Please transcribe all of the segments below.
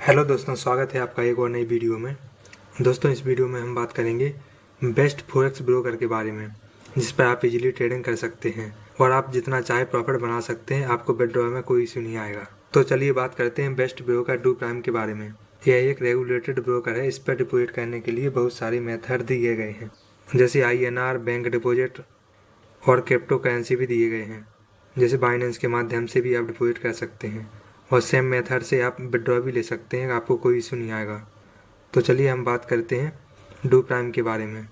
Hello दोस्तों, स्वागत है आपका एक और नई वीडियो में। दोस्तों, इस वीडियो में हम बात करेंगे बेस्ट फॉरेक्स ब्रोकर के बारे में, जिस पर आप इजीली ट्रेडिंग कर सकते हैं और आप जितना चाहे प्रॉफिट बना सकते हैं। आपको विड्रॉ में कोई इश्यू नहीं आएगा। तो चलिए बात करते हैं बेस्ट ब्रोकर डू प्राइम के बारे में। यह एक रेगुलेटेड ब्रोकर है। इस पर डिपॉजिट करने के लिए बहुत सारे मेथड दिए गए हैं, जैसे INR, बैंक डिपॉजिट और क्रिप्टो करेंसी भी दिए गए हैं। जैसे बाइनेंस के माध्यम से भी आप डिपॉजिट कर सकते हैं और सेम मेथड से आप विड्रॉ भी ले सकते हैं। आपको कोई इशू नहीं आएगा। तो चलिए हम बात करते हैं डू प्राइम के बारे में।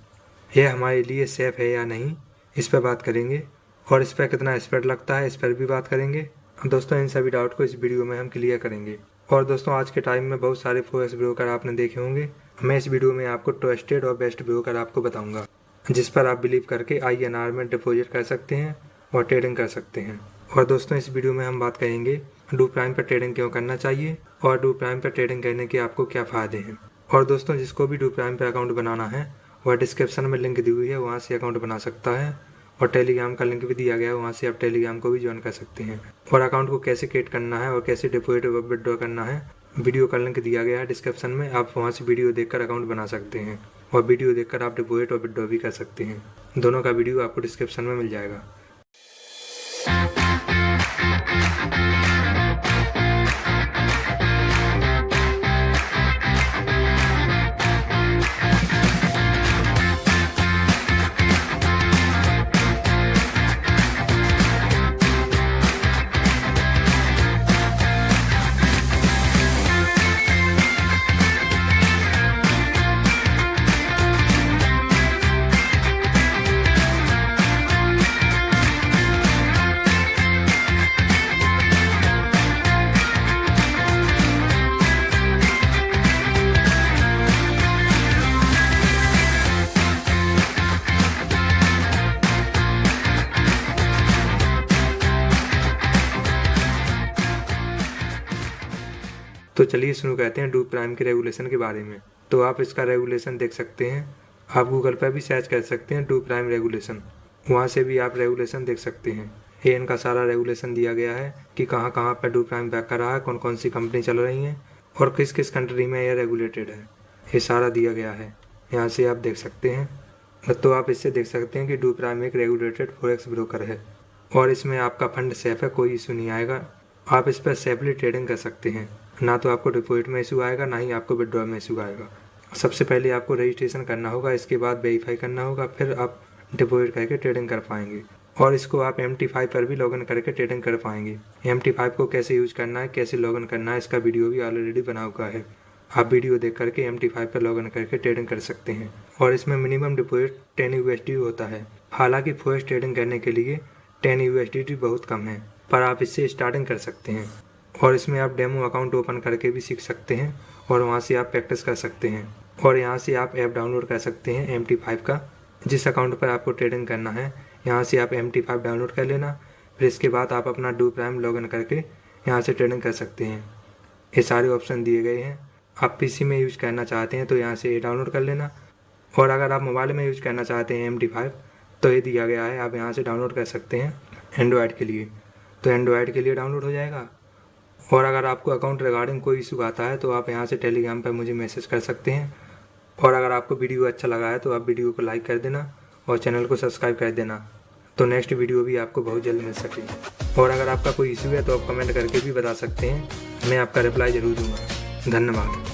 यह हमारे लिए सेफ़ है या नहीं, इस पर बात करेंगे और इस पर कितना स्प्रेड लगता है, इस पर भी बात करेंगे। दोस्तों, इन सभी डाउट को इस वीडियो में हम क्लियर करेंगे। और दोस्तों, आज के टाइम में बहुत सारे फॉरेक्स ब्रोकर आपने देखे होंगे। मैं इस वीडियो में आपको ट्रस्टेड और बेस्ट ब्रोकर आपको बताऊँगा, जिस पर आप बिलीव करके INR में डिपॉजिट कर सकते हैं और ट्रेडिंग कर सकते हैं। और दोस्तों, इस वीडियो में हम बात करेंगे डू प्राइम पर ट्रेडिंग क्यों करना चाहिए और डू प्राइम पर ट्रेडिंग करने के आपको क्या फ़ायदे हैं। और दोस्तों, जिसको भी डू प्राइम पर अकाउंट बनाना है वह डिस्क्रिप्शन में लिंक दी हुई है, वहाँ से अकाउंट बना सकता है। और टेलीग्राम का लिंक भी दिया गया है, वहाँ से आप टेलीग्राम को भी ज्वाइन कर सकते हैं। और अकाउंट को कैसे क्रिएट करना है और कैसे डिपॉजिट व विड्रॉ करना है, वीडियो का लिंक दिया गया है डिस्क्रिप्शन में। आप वहाँ से वीडियो देखकर अकाउंट बना सकते हैं और वीडियो देखकर आप डिपॉजिट और विड्रॉ भी कर सकते हैं। दोनों का वीडियो आपको डिस्क्रिप्शन में मिल जाएगा। तो चलिए शुरू करते हैं डू प्राइम के रेगुलेशन के बारे में। तो आप इसका रेगुलेशन देख सकते हैं। आप गूगल पर भी सर्च कर सकते हैं डू प्राइम रेगुलेशन, वहाँ से भी आप रेगुलेशन देख सकते हैं। ये इनका सारा रेगुलेशन दिया गया है कि कहाँ कहाँ पर डू प्राइम बैक कर रहा है, कौन कौन सी कंपनी चल रही हैं और किस किस कंट्री में यह रेगुलेटेड है। ये सारा दिया गया है, यहाँ से आप देख सकते हैं। तो आप इससे देख सकते हैं कि डू प्राइम एक रेगुलेटेड फॉरेक्स ब्रोकर है और इसमें आपका फंड सेफ है, कोई इशू नहीं आएगा। आप इस पर सेफली ट्रेडिंग कर सकते हैं। ना तो आपको डिपॉजिट में इशू आएगा, ना ही आपको विड्रॉ में इशू आएगा। सबसे पहले आपको रजिस्ट्रेशन करना होगा, इसके बाद वेरीफाई करना होगा, फिर आप डिपॉजिट करके ट्रेडिंग कर पाएंगे। और इसको आप MT5 पर भी लॉगिन करके ट्रेडिंग कर पाएंगे। MT5 को कैसे यूज करना है, कैसे लॉगिन करना है, इसका वीडियो भी ऑलरेडी बना हुआ है। आप वीडियो देख करके MT5 पर लॉगिन करके ट्रेडिंग कर सकते हैं। और इसमें मिनिमम डिपॉजिट 10 USD होता है। हालांकि फॉरेक्स ट्रेडिंग करने के लिए 10 USD बहुत कम है, पर आप इससे स्टार्टिंग कर सकते हैं। और इसमें आप डेमो अकाउंट ओपन करके भी सीख सकते हैं और वहाँ से आप प्रैक्टिस कर सकते हैं। और यहाँ से आप ऐप डाउनलोड कर सकते हैं MT5 का। जिस अकाउंट पर आपको ट्रेडिंग करना है, यहाँ से आप MT5 डाउनलोड कर लेना। फिर इसके बाद आप अपना डू प्राइम लॉगिन करके यहाँ से ट्रेडिंग कर सकते हैं। ये सारे ऑप्शन दिए गए हैं। आप PC में यूज करना चाहते हैं तो यहाँ से ये डाउनलोड कर लेना। और अगर आप मोबाइल में यूज करना चाहते हैं MT5, तो ये दिया गया है, आप यहाँ से डाउनलोड कर सकते हैं एंड्रॉयड के लिए। तो एंड्रॉयड के लिए डाउनलोड हो जाएगा। और अगर आपको अकाउंट रिगार्डिंग कोई इशू आता है तो आप यहाँ से टेलीग्राम पर मुझे मैसेज कर सकते हैं। और अगर आपको वीडियो अच्छा लगा है तो आप वीडियो को लाइक कर देना और चैनल को सब्सक्राइब कर देना, तो नेक्स्ट वीडियो भी आपको बहुत जल्द मिल सके। और अगर आपका कोई इशू है तो आप कमेंट करके भी बता सकते हैं, मैं आपका रिप्लाई ज़रूर दूँगा। धन्यवाद।